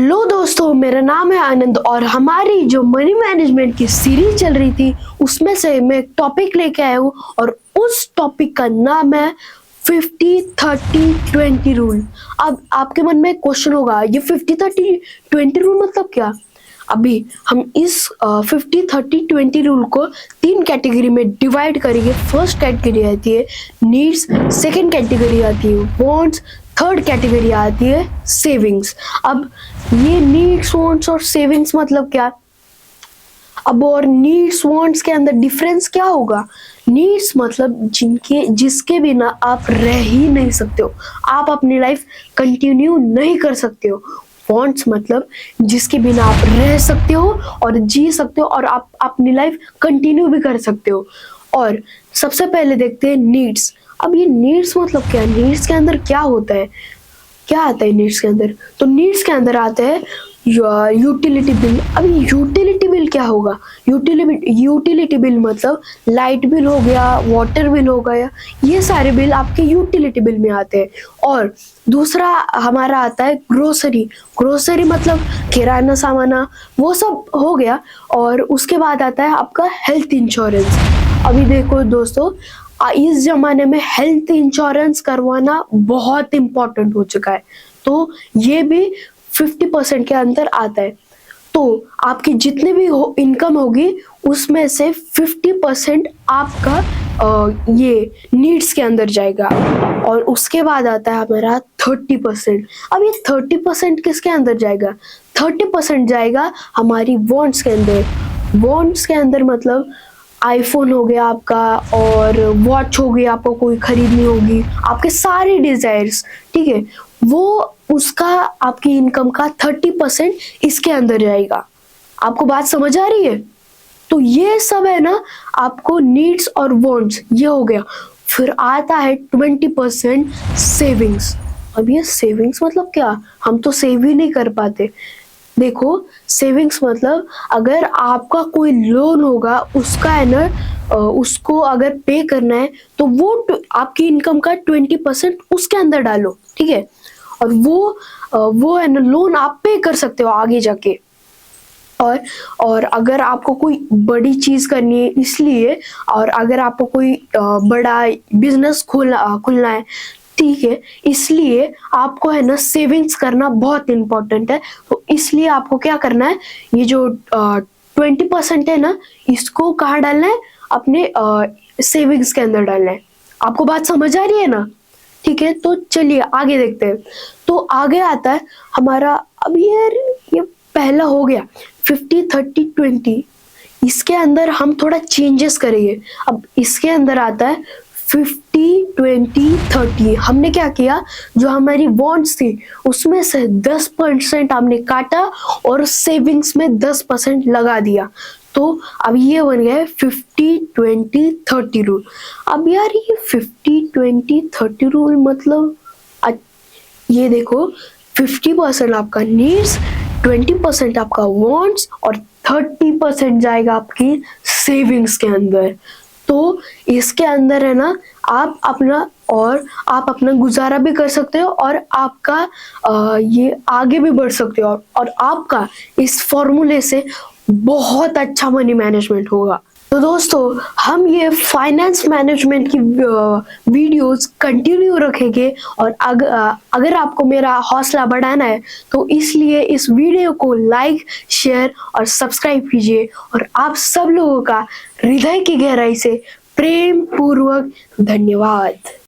Hello दोस्तों, मेरा नाम है आनंद और हमारी जो मनी मैनेजमेंट की सीरीज चल रही थी उसमें से मैं एक टॉपिक लेके आया हूँ और उस टॉपिक का नाम है 50-30-20 रूल। अब आपके मन में क्वेश्चन होगा, ये 50-30-20 रूल मतलब क्या? अभी हम इस 50-30-20 रूल को तीन कैटेगरी में डिवाइड करेंगे। फर्स्ट कैटेगरी आती है नीड्स, सेकंड कैटेगरी आती है वांट्स, थर्ड कैटेगरी आती है सेविंग्स। अब ये नीड्स, वांट्स और सेविंग्स मतलब क्या? अब और नीड्स वांट्स के अंदर डिफरेंस क्या होगा? नीड्स मतलब जिसके बिना आप रह ही नहीं सकते हो, आप अपनी लाइफ कंटिन्यू नहीं कर सकते हो। वांट्स मतलब जिसके बिना आप रह सकते हो और जी सकते हो और आप अपनी लाइफ कंटिन्यू भी कर सकते हो। और सबसे पहले देखते हैं नीड्स। अब ये नीड्स मतलब क्या? नीड्स के अंदर क्या होता है, क्या आता है नीड्स के अंदर? तो नीड्स के अंदर आता है यूटिलिटी बिल। अभी यूटिलिटी बिल क्या होगा? यूटिलिटी बिल मतलब लाइट बिल हो गया, वाटर बिल हो गया, ये सारे बिल आपके यूटिलिटी बिल में आते हैं। और दूसरा हमारा आता है ग्रोसरी। ग्रोसरी मतलब किराना सामाना, वो सब हो गया। और उसके बाद आता है आपका हेल्थ इंश्योरेंस। अभी देखो दोस्तों, इस जमाने में हेल्थ इंश्योरेंस करवाना बहुत इम्पोर्टेंट हो चुका है, तो ये भी 50% के अंदर आता है। तो आपकी जितनी भी इनकम होगी उसमें से 50% आपका ये नीड्स के अंदर जाएगा। और उसके बाद आता है हमारा 30%। अब ये 30% किसके अंदर जाएगा? 30% जाएगा हमारी वांट्स के अंदर। वांट्स के अंदर मतलब आईफोन हो गया आपका, और वॉच हो गई आपको कोई खरीदनी होगी, आपके सारे डिजायर्स, ठीक है, वो उसका आपकी इनकम का 30% इसके अंदर जाएगा। आपको बात समझ आ रही है? तो ये सब है ना, आपको नीड्स और वांट्स ये हो गया। फिर आता है 20% सेविंग्स। अब ये सेविंग्स मतलब क्या? हम तो सेव ही नहीं कर पाते। देखो, सेविंग्स मतलब अगर आपका कोई लोन होगा, उसका है ना, उसको अगर पे करना है तो वो आपकी इनकम का 20% उसके अंदर डालो, ठीक है। और वो है ना, लोन आप पे कर सकते हो आगे जाके। और अगर आपको कोई बड़ी चीज करनी है इसलिए, और अगर आपको कोई बड़ा बिजनेस खुलना है, ठीक है, इसलिए आपको है ना सेविंग्स करना बहुत इम्पोर्टेंट है। तो इसलिए आपको क्या करना है, ये जो 20% है ना, इसको कहाँ डालना है? अपने सेविंग्स के अंदर डालना है। आपको बात समझ आ रही है ना? ठीक है, तो चलिए आगे देखते हैं। तो आगे आता है हमारा, अब यार ये पहला हो गया 50-30-20। इसके अंदर हम थोड़ा चेंजेस करेंगे। अब इसके अंदर आता है 50-20-30। हमने क्या किया, जो हमारी वांट्स थी उसमें से 10% हमने काटा और सेविंग्स में 10% लगा दिया। तो अब ये बन गया है 50-20-30 रूल। अब यार ये 50-20-30 रूल मतलब ये देखो, 50% आपका नीड्स, 20% आपका वांट्स और 30% जाएगा आपकी सेविंग्स के अंदर। तो इसके अंदर है ना, आप अपना गुजारा भी कर सकते हो और आपका ये आगे भी बढ़ सकते हो, और आपका इस फॉर्मूले से बहुत अच्छा मनी मैनेजमेंट होगा। तो दोस्तों, हम ये फाइनेंस मैनेजमेंट की वीडियोस कंटिन्यू रखेंगे। और अगर आपको मेरा हौसला बढ़ाना है तो इसलिए इस वीडियो को लाइक, शेयर और सब्सक्राइब कीजिए। और आप सब लोगों का हृदय की गहराई से प्रेम पूर्वक धन्यवाद।